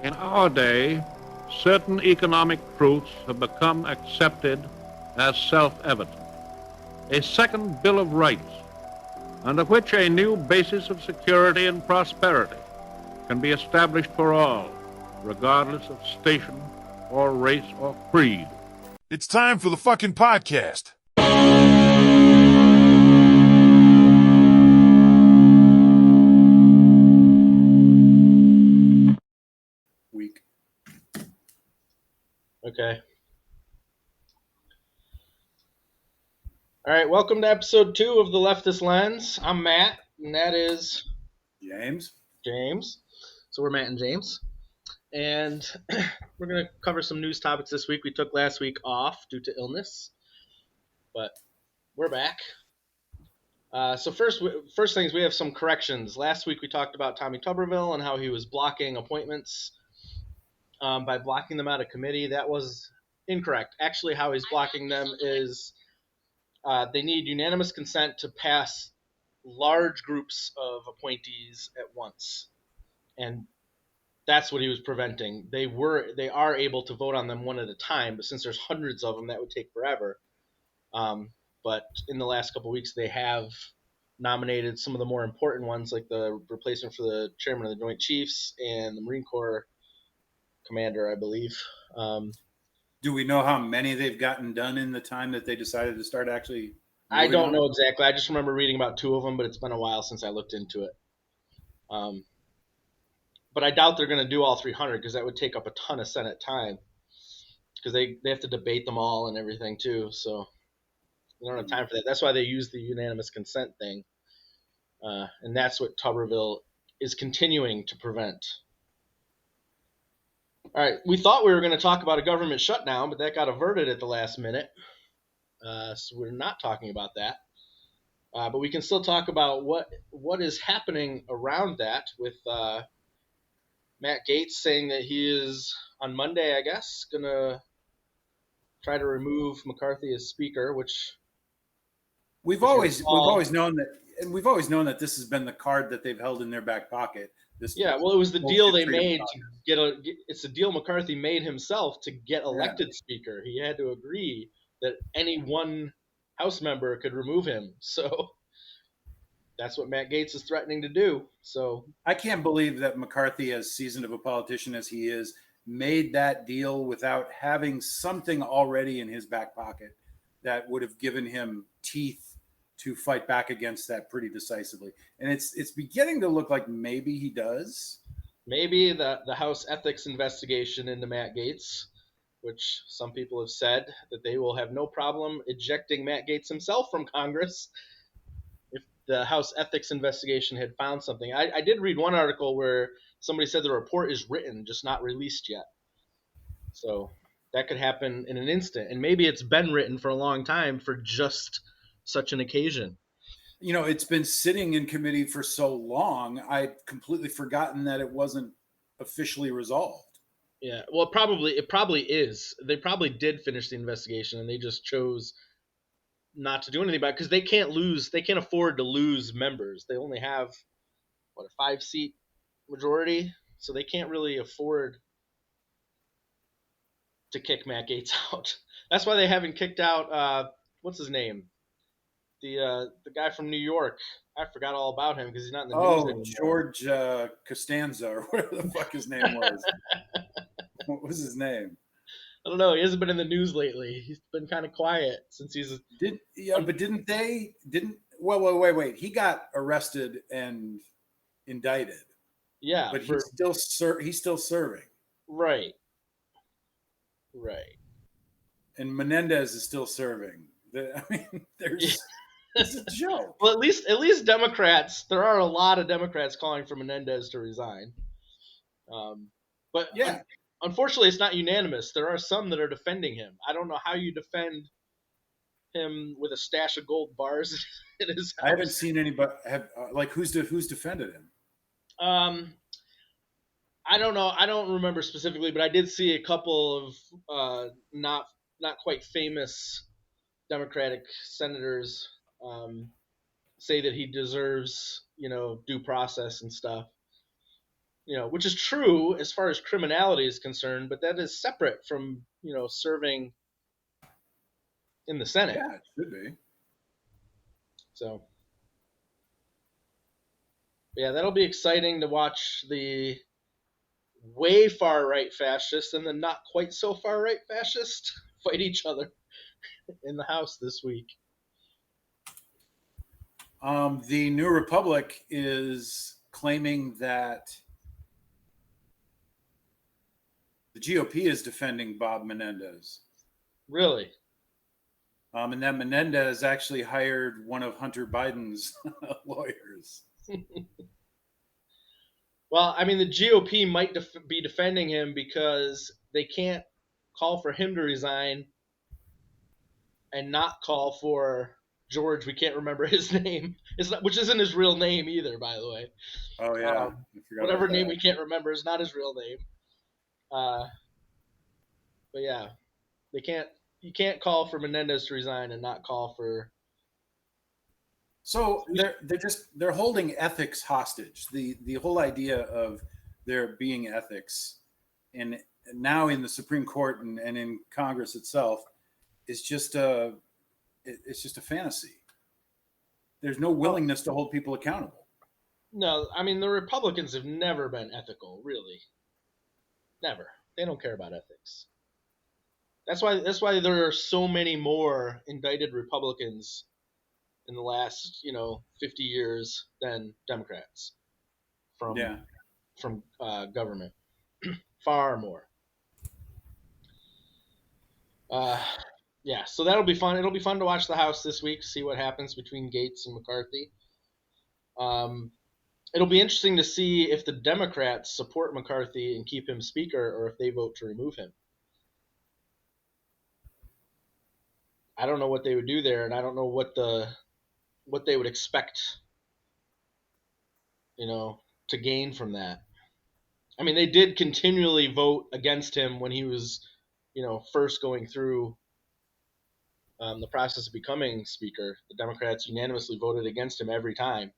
In our day, certain economic truths have become accepted as self-evident. A second Bill of Rights, under which a new basis of security and prosperity can be established for all, regardless of station or race or creed. It's time for the fucking podcast. Week. Okay. All right, welcome to episode 2 of the Leftist Lens. I'm Matt, and that is James. So we're Matt and James. And we're going to cover some news topics this week. We took last week off due to illness, but we're back. So first things, we have some corrections. Last week we talked about Tommy Tuberville and how he was blocking appointments by blocking them out of committee. That was incorrect. Actually, how he's blocking them is they need unanimous consent to pass large groups of appointees at once. And that's what he was preventing. They are able to vote on them one at a time, but since there's hundreds of them, that would take forever. But in the last couple of weeks, they have nominated some of the more important ones, like the replacement for the chairman of the Joint Chiefs and the Marine Corps commander, I believe. Do we know how many they've gotten done in the time that they decided to start actually? I don't know exactly. I just remember reading about 2 of them, but it's been a while since I looked into it. But I doubt they're going to do all 300 because that would take up a ton of Senate time because they have to debate them all and everything too. So they don't have time for that. That's why they use the unanimous consent thing. And that's what Tuberville is continuing to prevent. All right, we thought we were going to talk about a government shutdown, but that got averted at the last minute. So we're not talking about that. But we can still talk about what is happening around that with Matt Gaetz saying that he is, on Monday, I guess, going to try to remove McCarthy as speaker, which we've always known that this has been the card that they've held in their back pocket. It was the deal they made it's the deal McCarthy made himself to get elected speaker. He had to agree that any one House member could remove him. So that's what Matt Gaetz is threatening to do. So I can't believe that McCarthy, as seasoned of a politician as he is, made that deal without having something already in his back pocket that would have given him teeth to fight back against that pretty decisively. And it's beginning to look like maybe he does. Maybe the House ethics investigation into Matt Gaetz, which some people have said that they will have no problem ejecting Matt Gaetz himself from Congress if the House ethics investigation had found something. I did read one article where somebody said the report is written, just not released yet. So that could happen in an instant. And maybe it's been written for a long time for just such an occasion. You know, it's been sitting in committee for so long, I'd completely forgotten that it wasn't officially resolved. Yeah, well, it probably is. They probably did finish the investigation, and they just chose not to do anything about it because they can't afford to lose members. They only have a 5-seat majority, so they can't really afford to kick Matt Gaetz out. That's why they haven't kicked out what's his name, the guy from New York. I forgot all about him because he's not in the news anymore. George Costanza, or whatever the fuck his name was. What was his name? I don't know. He hasn't been in the news lately. He's been kind of quiet since he's. Wait. He got arrested and indicted. Yeah, but he's still serving. Right. And Menendez is still serving. It's a joke. Well, at least Democrats. There are a lot of Democrats calling for Menendez to resign. But yeah. Unfortunately, it's not unanimous. There are some that are defending him. I don't know how you defend him with a stash of gold bars in his house. I haven't seen anybody who's defended him. I don't know. I don't remember specifically, but I did see a couple of not quite famous Democratic senators say that he deserves, due process and stuff. which is true as far as criminality is concerned, but that is separate from, serving in the Senate. Yeah, it should be. So, yeah, that'll be exciting to watch the way far right fascists and the not quite so far right fascists fight each other in the House this week. The New Republic is claiming that the GOP is defending Bob Menendez. Really? And that Menendez actually hired one of Hunter Biden's lawyers. Well, I mean, the GOP might be defending him because they can't call for him to resign and not call for George. We can't remember his name, which isn't his real name either, by the way. Oh yeah, whatever name we can't remember is not his real name. But yeah, they can't. You can't call for Menendez to resign and not call for. So they're holding ethics hostage. The whole idea of there being ethics, and now in the Supreme Court and in Congress itself, is just it's just a fantasy. There's no willingness to hold people accountable. No, I mean the Republicans have never been ethical, really. Never. They don't care about ethics. That's why there are so many more indicted Republicans in the last 50 years than Democrats from government. Far more. Yeah, so that'll be fun. It'll be fun to watch the House this week, see what happens between Gaetz and McCarthy. It'll be interesting to see if the Democrats support McCarthy and keep him Speaker, or if they vote to remove him. I don't know what they would do there, and I don't know what they would expect, to gain from that. I mean, they did continually vote against him when he was, first going through the process of becoming Speaker. The Democrats unanimously voted against him every time.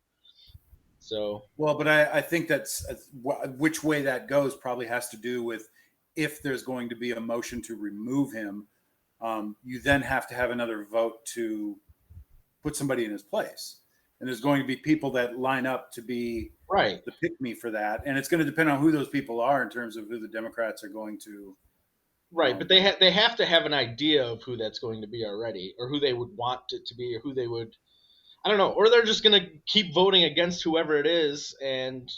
So well, but I think that's which way that goes probably has to do with if there's going to be a motion to remove him. You then have to have another vote to put somebody in his place. And there's going to be people that line up to be the pick-me for that. And it's going to depend on who those people are in terms of who the Democrats are going to. Right, but they have to have an idea of who that's going to be already, or who they would want it to be, or who they would, I don't know, or they're just going to keep voting against whoever it is and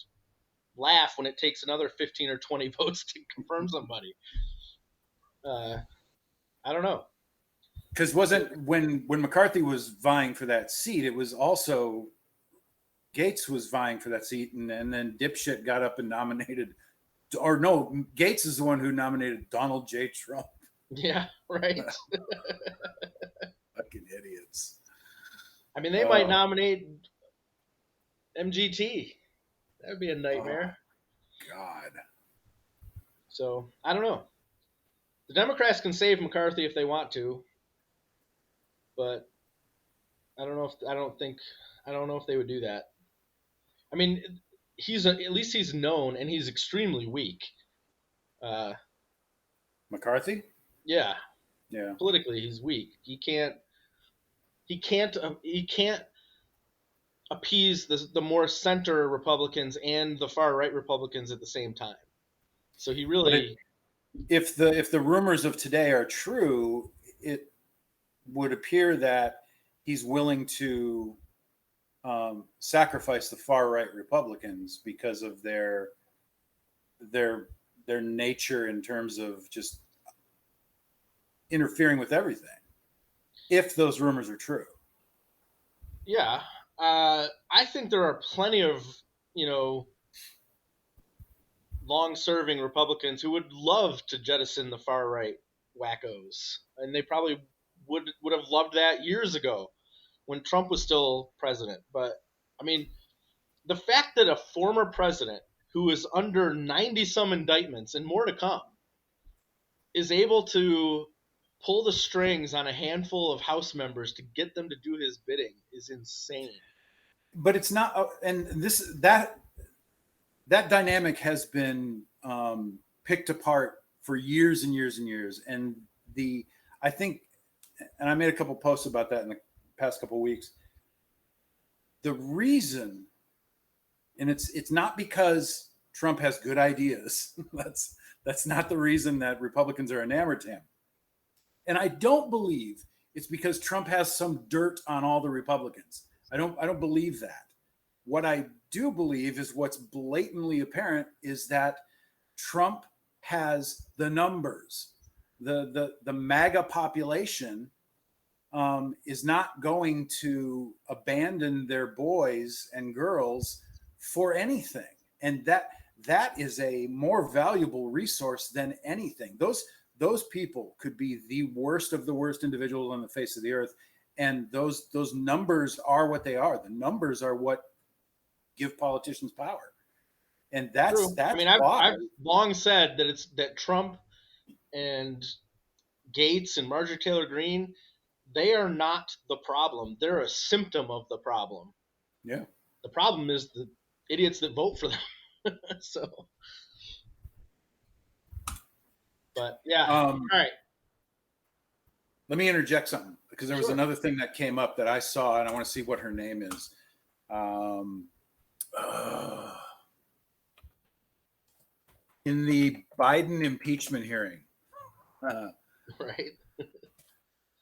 laugh when it takes another 15 or 20 votes to confirm somebody. I don't know. Because when McCarthy was vying for that seat, it was also Gaetz was vying for that seat, and then dipshit got up and nominated, or no, Gaetz is the one who nominated Donald J. Trump. Yeah, right. Fucking idiots. I mean, they might nominate MGT. That would be a nightmare. Oh, God. So I don't know. The Democrats can save McCarthy if they want to, but I don't know if they would do that. I mean, at least he's known, and he's extremely weak. McCarthy? Yeah. Yeah. Politically, he's weak. He can't appease the more center Republicans and the far right Republicans at the same time. So he really. If the rumors of today are true, it would appear that he's willing to sacrifice the far right Republicans because of their nature in terms of just interfering with everything. If those rumors are true. Yeah, I think there are plenty of long-serving Republicans who would love to jettison the far-right wackos, and they probably would have loved that years ago when Trump was still president. But I mean, the fact that a former president who is under 90-some indictments and more to come is able to pull the strings on a handful of House members to get them to do his bidding is insane. But it's not, and that dynamic has been picked apart for years and years and years. And I think, and I made a couple posts about that in the past couple of weeks. The reason, and it's not because Trump has good ideas. That's not the reason that Republicans are enamored to him. And I don't believe it's because Trump has some dirt on all the Republicans. I don't believe that. What I do believe is what's blatantly apparent is that Trump has the numbers. The MAGA population is not going to abandon their boys and girls for anything. And that is a more valuable resource than anything. Those people could be the worst of the worst individuals on the face of the earth. And those numbers are what they are. The numbers are what give politicians power. And that's I mean, I've long said that Trump and Gaetz and Marjorie Taylor Greene, they are not the problem. They're a symptom of the problem. Yeah. The problem is the idiots that vote for them. So, but yeah. All right. Let me interject something because there was another thing that came up that I saw, and I want to see what her name is. In the Biden impeachment hearing, right.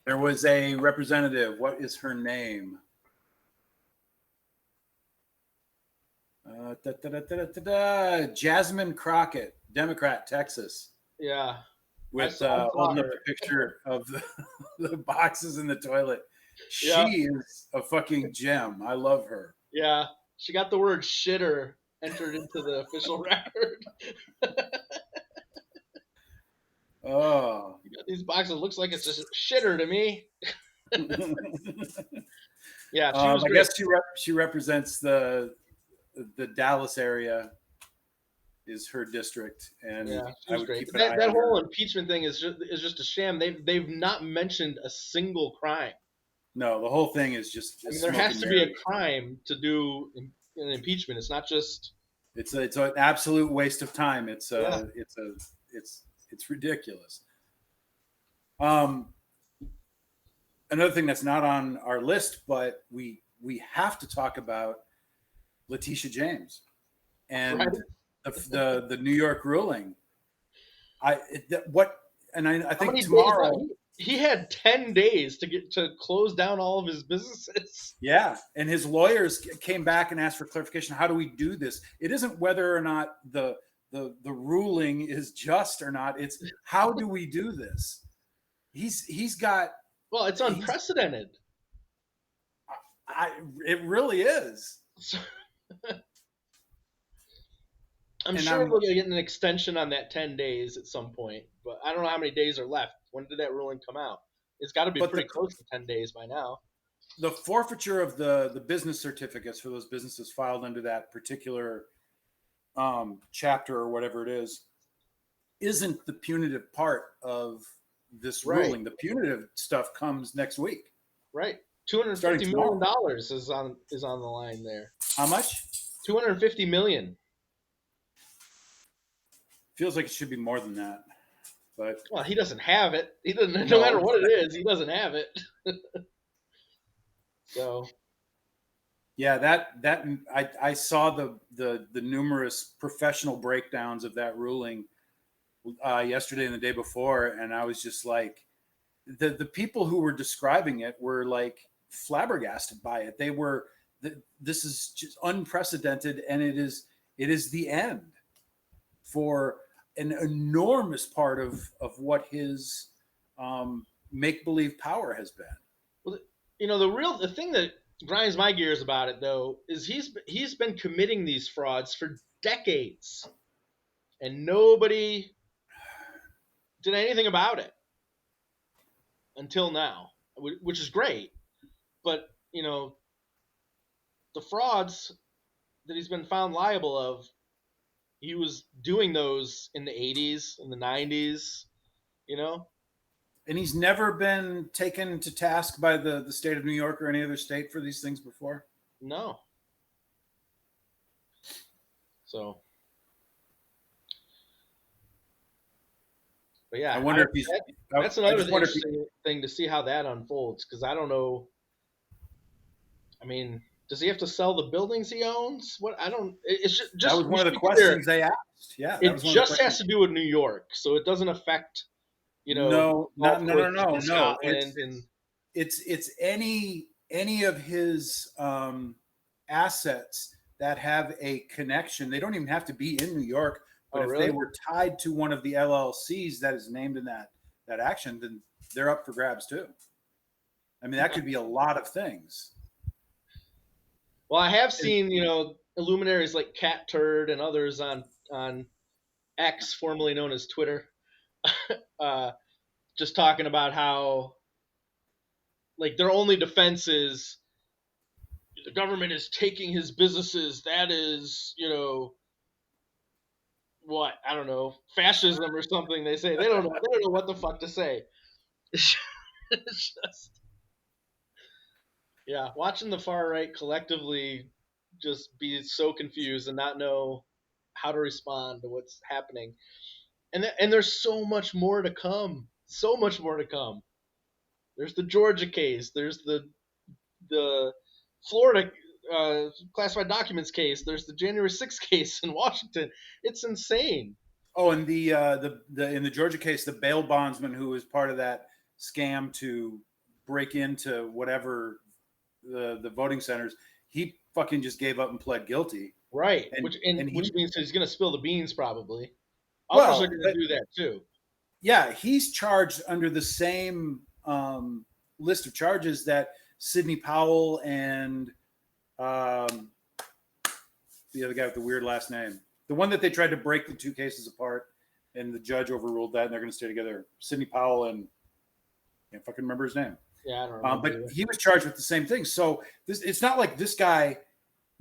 There was a representative. What is her name? Jasmine Crockett, Democrat, Texas. Yeah. With holding up a picture of the boxes in the toilet. She is a fucking gem. I love her. Yeah. She got the word shitter entered into the official record. Oh. You got these boxes. Looks like it's just shitter to me. Yeah. She was I guess she represents the Dallas area. Is her district, and yeah, I would great. keep an eye that on whole her. impeachment thing is just a sham. They've not mentioned a single crime. No, the whole thing is just. I mean, there has to be a crime to do an impeachment. It's not just. It's an absolute waste of time. It's ridiculous. Another thing that's not on our list, but we have to talk about Letitia James and the New York ruling. I think tomorrow he had 10 days to close down all of his businesses. Yeah, and his lawyers came back and asked for clarification. How do we do this? It isn't whether or not the ruling is just or not. It's how do we do this? He's got. Well, it's unprecedented. It really is. I'm sure we're going to get an extension on that 10 days at some point, but I don't know how many days are left. When did that ruling come out? It's got to be pretty close to 10 days by now. The forfeiture of the business certificates for those businesses filed under that particular chapter or whatever it is isn't the punitive part of this ruling. The punitive stuff comes next week. Right. $250 million is on the line there. How much? $250 million. Feels like it should be more than that, but well, he doesn't have it. He doesn't. No matter what it is, he doesn't have it. So, yeah, that I saw the numerous professional breakdowns of that ruling yesterday and the day before, and I was just like, the people who were describing it were like flabbergasted by it. They were, this is just unprecedented, and it is the end for an enormous part of what his make-believe power has been. Well, the thing that grinds my gears about it, though, is he's been committing these frauds for decades, and nobody did anything about it until now, which is great. But the frauds that he's been found liable of, he was doing those in the 80s, in the 90s, And he's never been taken to task by the state of New York or any other state for these things before? No. So. But yeah, I wonder if he's. that's I another just wonder if interesting thing to see how that unfolds, because I don't know. I mean, does he have to sell the buildings he owns? What I don't. It's just that was we one of should the be clear, questions they asked. Yeah, that it was one of the just questions. has to do with New York, so it doesn't affect No, golf not no, no, courses no, in no. Scotland and It's any of his assets that have a connection. They don't even have to be in New York, but if really? they were tied to one of the LLCs that is named in that action, then they're up for grabs too. I mean, that could be a lot of things. Well, I have seen luminaries like Cat Turd and others on X, formerly known as Twitter, just talking about how like their only defense is the government is taking his businesses. That is, what, I don't know, fascism or something. They say they don't know what the fuck to say. It's just, yeah, watching the far right collectively just be so confused and not know how to respond to what's happening. And there's so much more to come. So much more to come. There's the Georgia case. There's the Florida classified documents case. There's the January 6th case in Washington. It's insane. Oh, and the in the Georgia case, the bail bondsman who was part of that scam to break into whatever the voting centers, he fucking just gave up and pled guilty. Right, And, which means he's going to spill the beans probably. Well, Others are going to do that too. Yeah, he's charged under the same list of charges that Sidney Powell and the other guy with the weird last name, the one that they tried to break the two cases apart, and the judge overruled that, and they're going to stay together. Sidney Powell and I can't fucking remember his name. Yeah, I don't remember. But he was charged with the same thing. So it's not like this guy,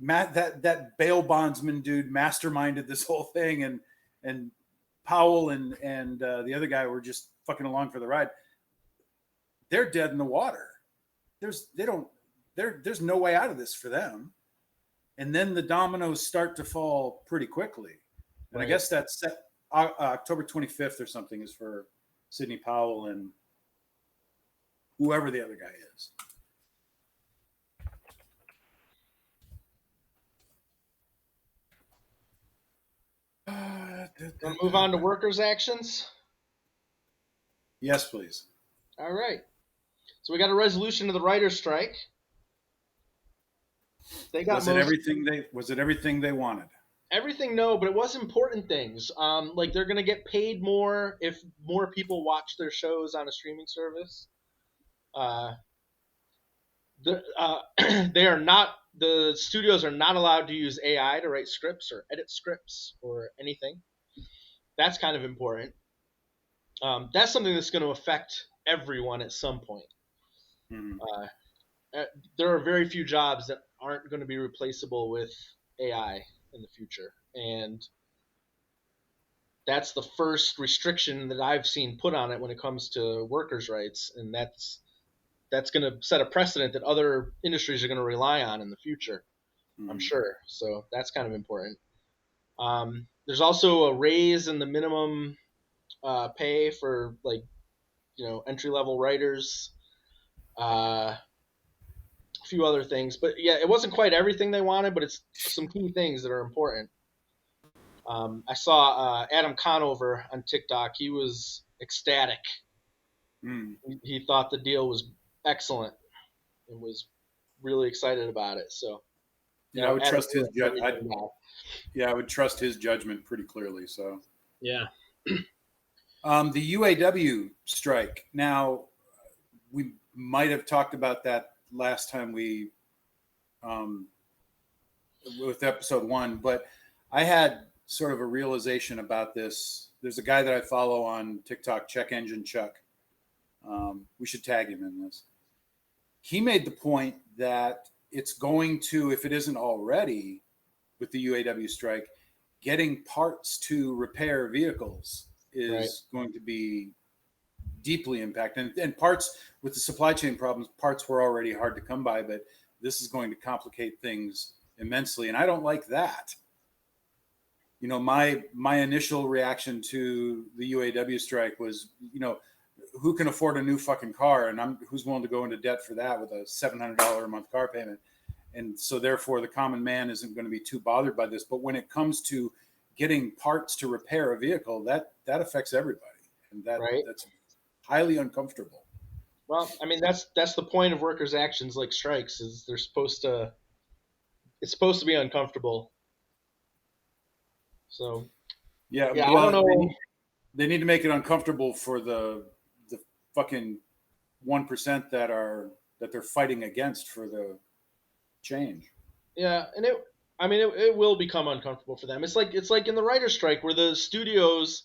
that bail bondsman dude, masterminded this whole thing, and Powell and the other guy were just fucking along for the ride. They're dead in the water. There's no way out of this for them. And then the dominoes start to fall pretty quickly. And right. I guess that's set October 25th or something is for Sidney Powell and whoever the other guy is. We'll move on to workers' actions. Yes, please. All right. So we got a resolution to the writer's strike. They got was it everything they wanted? Everything, no, but it was important things. Like they're gonna get paid more if more people watch their shows on a streaming service. The studios are not allowed to use AI to write scripts or edit scripts or anything. That's kind of important. That's something that's going to affect everyone at some point. Mm-hmm. There are very few jobs that aren't going to be replaceable with AI in the future. And that's the first restriction that I've seen put on it when it comes to workers' rights. And that's going to set a precedent that other industries are going to rely on in the future, I'm sure. So that's kind of important. There's also a raise in the minimum pay for entry-level writers, a few other things. But yeah, it wasn't quite everything they wanted, but it's some key things that are important. I saw Adam Conover on TikTok. He was ecstatic. He thought the deal was excellent and was really excited about it. So I would trust his judgment. I would trust his judgment pretty clearly. So yeah. The UAW strike. Now, we might have talked about that last time we with episode 1, but I had sort of a realization about this. There's a guy that I follow on TikTok, Check Engine Chuck. We should tag him in this. He made the point that it's going to, if it isn't already with the UAW strike, getting parts to repair vehicles is going to be deeply impacted. And parts with the supply chain problems, parts were already hard to come by, but this is going to complicate things immensely. And I don't like that. my initial reaction to the UAW strike was, who can afford a new fucking car, and who's willing to go into debt for that with a $700 a month car payment, and so therefore the common man isn't going to be too bothered by this. But when it comes to getting parts to repair a vehicle, that affects everybody, and that's highly uncomfortable. Well, I mean, that's the point of workers' actions like strikes, is it's supposed to be uncomfortable. So yeah, I don't know. They need to make it uncomfortable for the fucking 1% that they're fighting against for the change. Yeah, and it will become uncomfortable for them. It's like in the writer's strike where the studios,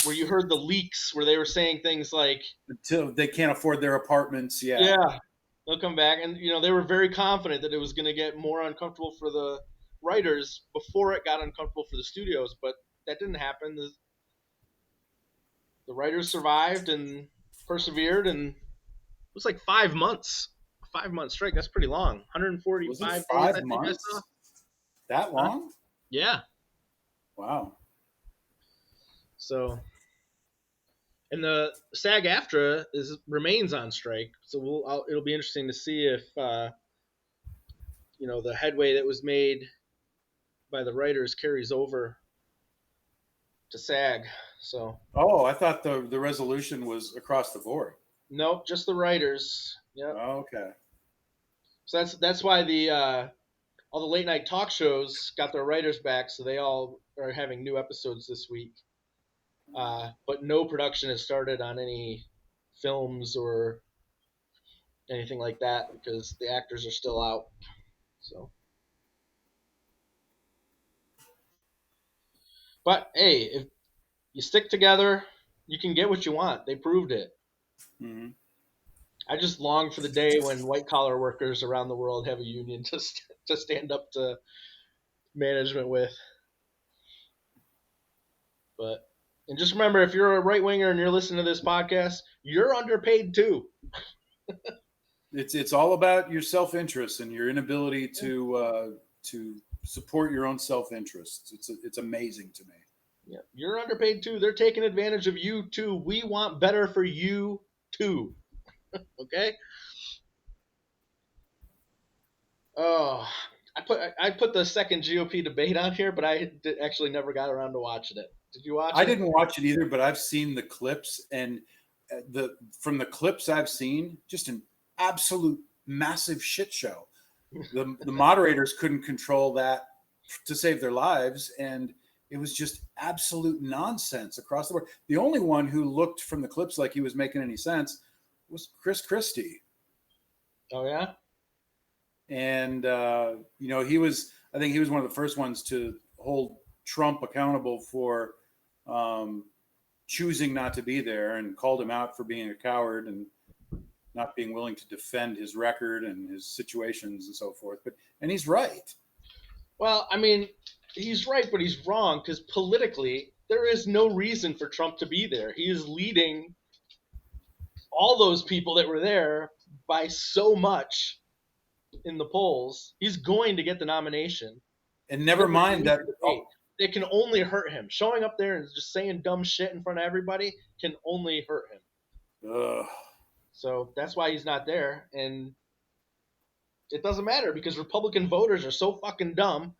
where you heard the leaks where they were saying things like, until they can't afford their apartments. Yeah, they'll come back, and they were very confident that it was going to get more uncomfortable for the writers before it got uncomfortable for the studios, but that didn't happen. The writers survived and persevered, and it was like 5 months. A 5-month strike, that's pretty long. 145 Was it days, 5 I think I months? saw. That long? Yeah. Wow. So, and the SAG-AFTRA remains on strike, so it'll be interesting to see if the headway that was made by the writers carries over to SAG. So. Oh, I thought the resolution was across the board. Nope, just the writers. Yep. Oh, okay. So that's why all the late night talk shows got their writers back, so they all are having new episodes this week. But no production has started on any films or anything like that because the actors are still out. So, but hey, if you stick together, you can get what you want. They proved it. Mm-hmm. I just long for the day when white collar workers around the world have a union to stand up to management with. And just remember, if you're a right winger and you're listening to this podcast, you're underpaid too. It's all about your self-interest and your inability to support your own self-interest. It's amazing to me. Yeah, you're underpaid too. They're taking advantage of you too. We want better for you too. Okay. Oh, I put the second GOP debate on here, but I actually never got around to watching it. Did you watch it? I didn't watch it either, but I've seen the clips, and from the clips I've seen, just an absolute massive shit show. The moderators couldn't control that to save their lives, and it was just absolute nonsense across the board. The only one who looked from the clips like he was making any sense was Chris Christie. Oh yeah. And I think he was one of the first ones to hold Trump accountable for choosing not to be there, and called him out for being a coward and not being willing to defend his record and his situations and so forth. And he's right. Well, I mean, he's right, but he's wrong, because politically there is no reason for Trump to be there. He is leading all those people that were there by so much in the polls. He's going to get the nomination. And never mind that it can only hurt him. Showing up there and just saying dumb shit in front of everybody can only hurt him. Ugh. So that's why he's not there. And it doesn't matter, because Republican voters are so fucking dumb.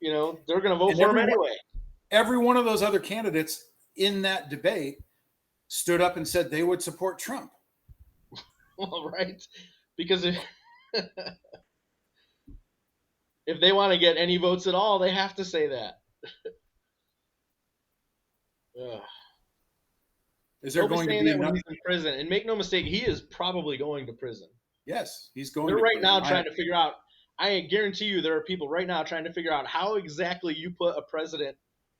They're going to vote for him anyway. Every one of those other candidates in that debate stood up and said they would support Trump. Well, right. Because if they want to get any votes at all, they have to say that. Is there going to be that when he's in prison? And make no mistake, he is probably going to prison. Yes, he's going. They're right now trying to figure out. I guarantee you, there are people right now trying to figure out how exactly you put a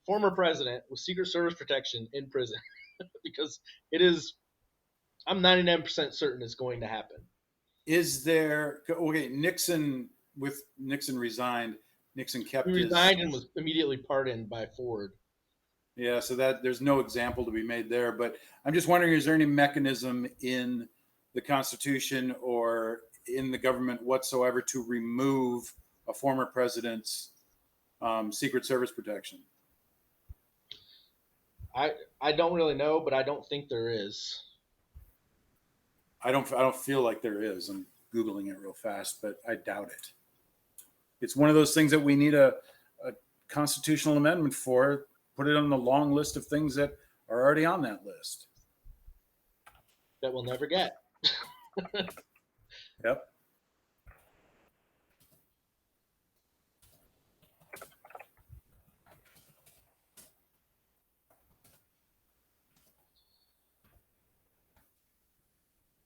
former president with Secret Service protection in prison, because it is. I'm 99% certain it's going to happen. Is there Nixon resigned. Nixon kept he resigned and was immediately pardoned by Ford. Yeah, so that there's no example to be made there. But I'm just wondering, is there any mechanism in the Constitution or in the government whatsoever to remove a former president's Secret Service protection? I don't really know, but I don't think there is. I don't feel like there is. I'm Googling it real fast, but I doubt it. It's one of those things that we need a constitutional amendment for. Put it on the long list of things that are already on that list. That we'll never get. Yep.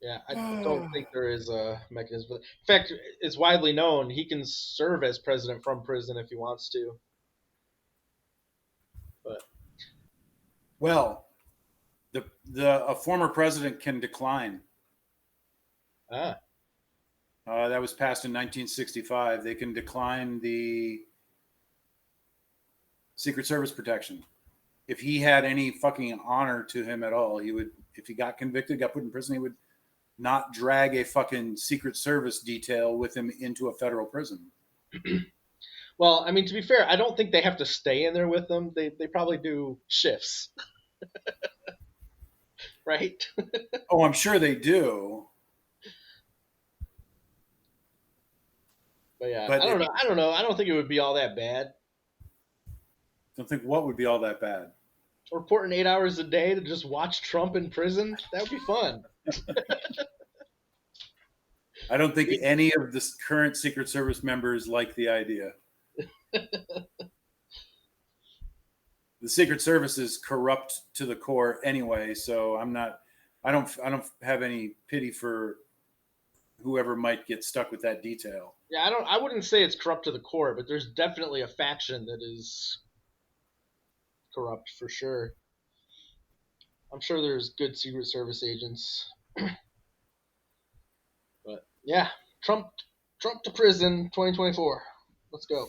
Yeah, I don't think there is a mechanism. In fact, it's widely known he can serve as president from prison if he wants to. But Well, a former president can decline. That was passed in 1965. They can decline the Secret Service protection. If he had any fucking honor to him at all, he would, if he got convicted, got put in prison, he would not drag a fucking Secret Service detail with him into a federal prison. Well, I mean, to be fair, I don't think they have to stay in there with them. They probably do shifts. Right? Oh, I'm sure they do. But yeah, I don't know. I don't think it would be all that bad. Don't think what would be all that bad. Reporting 8 hours a day to just watch Trump in prison, that would be fun. I don't think any of the current Secret Service members like the idea. The Secret Service is corrupt to the core anyway, so I don't have any pity for whoever might get stuck with that detail. Yeah, I wouldn't say it's corrupt to the core, but there's definitely a faction that is corrupt for sure. I'm sure there's good Secret Service agents. But yeah, Trump to prison 2024. Let's go.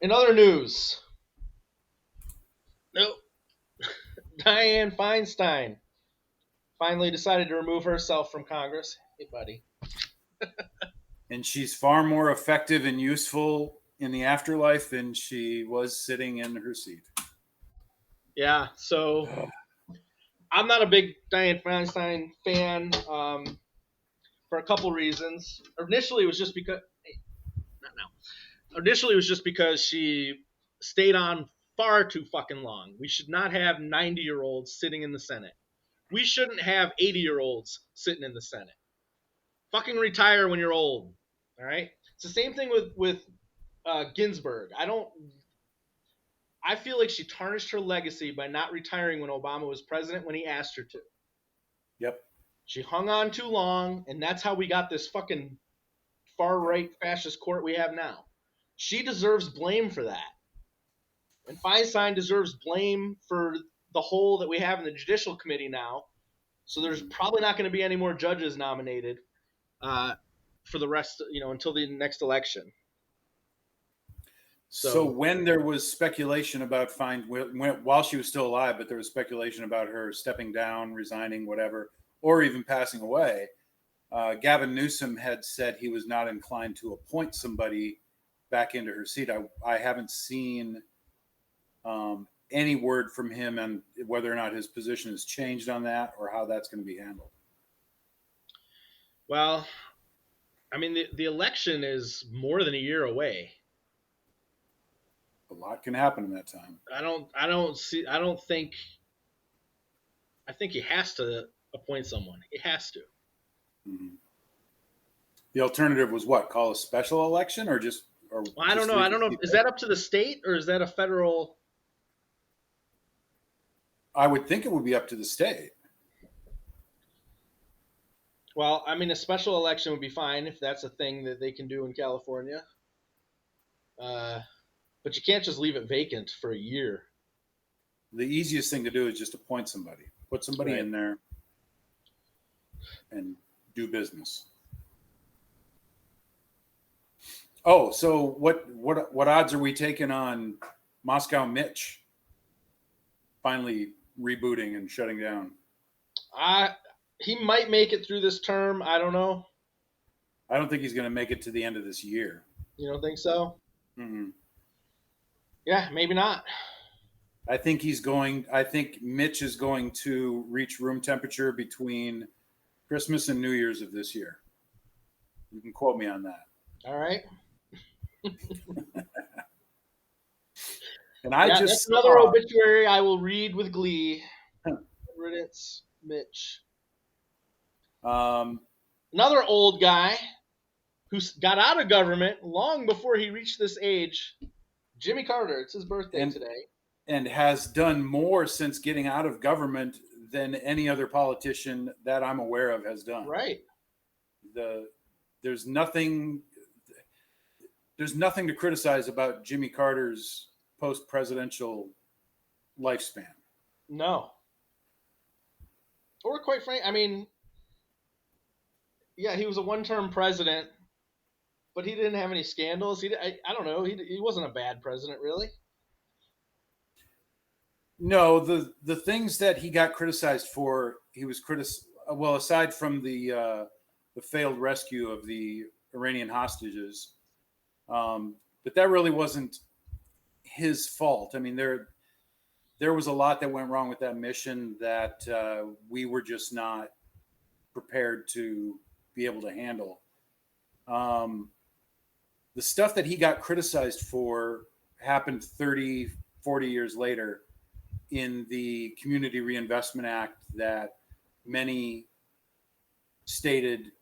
In other news. Nope. Dianne Feinstein finally decided to remove herself from Congress. Hey, buddy. And she's far more effective and useful in the afterlife than she was sitting in her seat. Yeah, so I'm not a big Dianne Feinstein fan for a couple reasons. Initially, it was just because she stayed on far too fucking long. We should not have 90-year-olds sitting in the Senate. We shouldn't have 80-year-olds sitting in the Senate. Fucking retire when you're old. All right? It's the same thing with Ginsburg. I feel like she tarnished her legacy by not retiring when Obama was president when he asked her to. Yep. She hung on too long, and that's how we got this fucking far-right fascist court we have now. She deserves blame for that. And Feinstein deserves blame for the hole that we have in the Judicial Committee now. So there's probably not going to be any more judges nominated for the rest, until the next election. So when there was speculation about while she was still alive, but there was speculation about her stepping down, resigning, whatever, or even passing away, Gavin Newsom had said he was not inclined to appoint somebody back into her seat. I haven't seen any word from him on whether or not his position has changed on that or how that's going to be handled. Well, I mean, the election is more than a year away. A lot can happen in that time. I think he has to appoint someone. He has to. Mm-hmm. The alternative was what? Call a special election or just? Or well, I don't know. I don't know. Is that up to the state or is that a federal? I would think it would be up to the state. Well, I mean, a special election would be fine if that's a thing that they can do in California. But you can't just leave it vacant for a year. The easiest thing to do is just appoint somebody. Put somebody in there and do business. Oh, so what odds are we taking on Moscow Mitch finally rebooting and shutting down? He might make it through this term. I don't know. I don't think he's going to make it to the end of this year. You don't think so? Mhm. Yeah, maybe not. I think Mitch is going to reach room temperature between Christmas and New Year's of this year. You can quote me on that. All right. And I Yeah, just that's another saw, obituary I will read with glee. Riddance, Mitch. um, Another old guy who got out of government long before he reached this age. Jimmy Carter. It's his birthday and today. and has done more since getting out of government than any other politician that I'm aware of has done. Right. There's nothing to criticize about Jimmy Carter's post-presidential lifespan. No. Or quite frankly, I mean, yeah, he was a one-term president, but he didn't have any scandals. I don't know. He wasn't a bad president, really. No, the things that he got criticized for, he was well, aside from the failed rescue of the Iranian hostages, but that really wasn't his fault. I mean, there was a lot that went wrong with that mission that we were just not prepared to be able to handle. The stuff that he got criticized for happened 30, 40 years later in the Community Reinvestment Act that many stated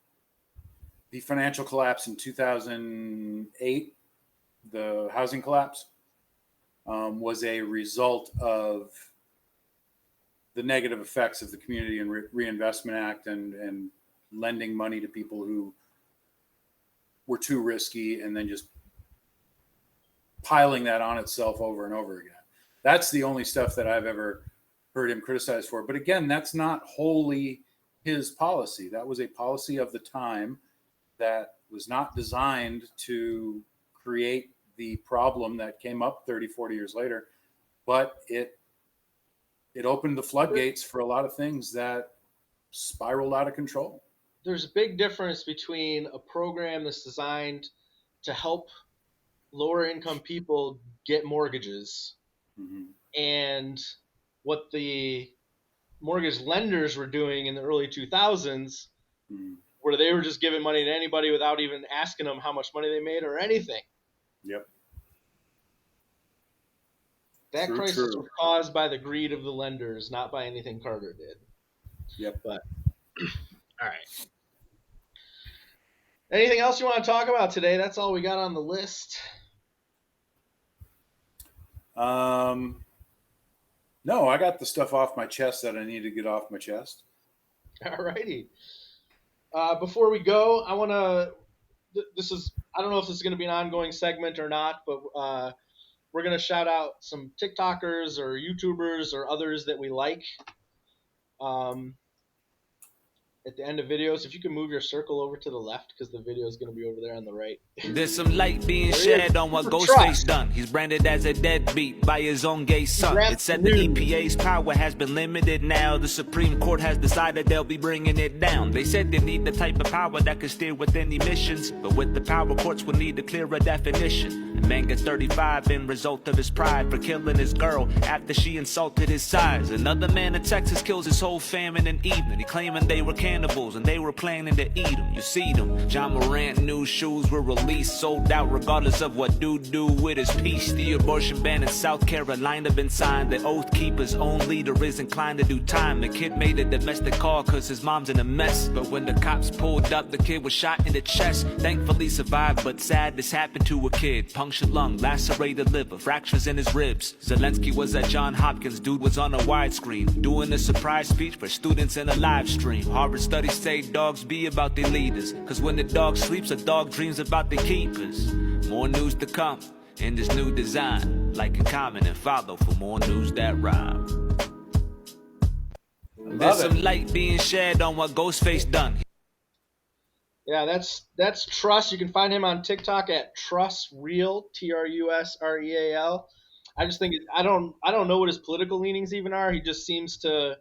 the financial collapse in 2008, the housing collapse, was a result of the negative effects of the Community and Reinvestment Act and lending money to people who were too risky and then just piling that on itself over and over again. That's the only stuff that I've ever heard him criticized for. But again, that's not wholly his policy. That was a policy of the time that was not designed to create the problem that came up 30, 40 years later. But it opened the floodgates for a lot of things that spiraled out of control. There's a big difference between a program that's designed to help lower income people get mortgages and what the mortgage lenders were doing in the early 2000s, where they were just giving money to anybody without even asking them how much money they made or anything. Yep. That crisis was caused by the greed of the lenders, not by anything Carter did. Yep. But all right. Anything else you want to talk about today? That's all we got on the list. No, I got the stuff off my chest that I need to get off my chest. All righty. Before we go, I want to. I don't know if this is going to be an ongoing segment or not, but we're going to shout out some TikTokers or YouTubers or others that we like. At the end of videos, if you can move your circle over to the left, because the video is going to be over there on the right. There's some light being shed on what Ghostface done. He's branded as a deadbeat by his own gay son. It said the EPA's power has been limited now. The Supreme Court has decided they'll be bringing it down. They said they need the type of power that can steer within emissions, but with the power, courts will need a clearer definition. A man gets 35 in result of his pride for killing his girl after she insulted his size. Another man in Texas kills his whole family in an evening. He claiming they were cannibals and they were planning to eat them. You see them. John Morant new shoes were released, sold out regardless of what dude do with his piece. The abortion ban in South Carolina been signed. The Oath Keeper's own leader is inclined to do time. The kid made a domestic call cause his mom's in a mess. But when the cops pulled up, the kid was shot in the chest. Thankfully survived, but sad this happened to a kid. Punctured lung, lacerated liver, fractures in his ribs. Zelensky was at Johns Hopkins, dude was on a widescreen, doing a surprise speech for students in a live stream. Harvard studies say dogs be about their leaders, cause when the dog sleeps, a dog dreams about the keepers. More news to come in this new design. Like and comment and follow for more news that rhyme. There's some light being shed on what Ghostface done. Yeah, that's Truss. You can find him on TikTok at TrussReal, TRUSREAL. I just think I don't know what his political leanings even are. He just seems to,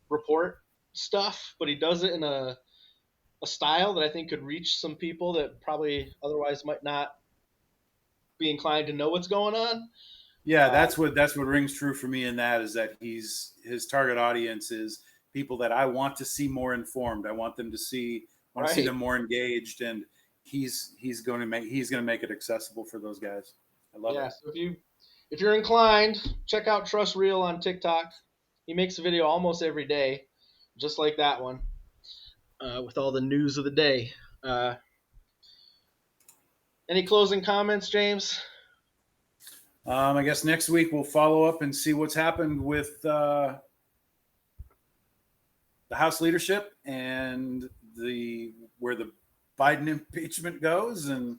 report stuff, but he does it in a style that I think could reach some people that probably otherwise might not be inclined to know what's going on. Yeah, that's what rings true for me in that is that his target audience is people that I want to see more informed. I want them to see them more engaged, and he's going to make it accessible for those guys. I love it. So if you're inclined, check out Trust Real on TikTok. He makes a video almost every day, just like that one, with all the news of the day. Any closing comments, James? I guess next week we'll follow up and see what's happened with the House leadership and where the Biden impeachment goes, and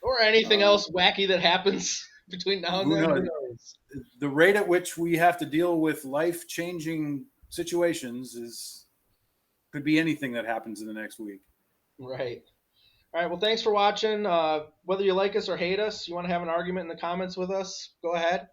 or anything else wacky that happens between now and then. Who knows? The rate at which we have to deal with life-changing situations could be anything that happens in the next week. Right. All right. Well, thanks for watching. Whether you like us or hate us, you want to have an argument in the comments with us, go ahead.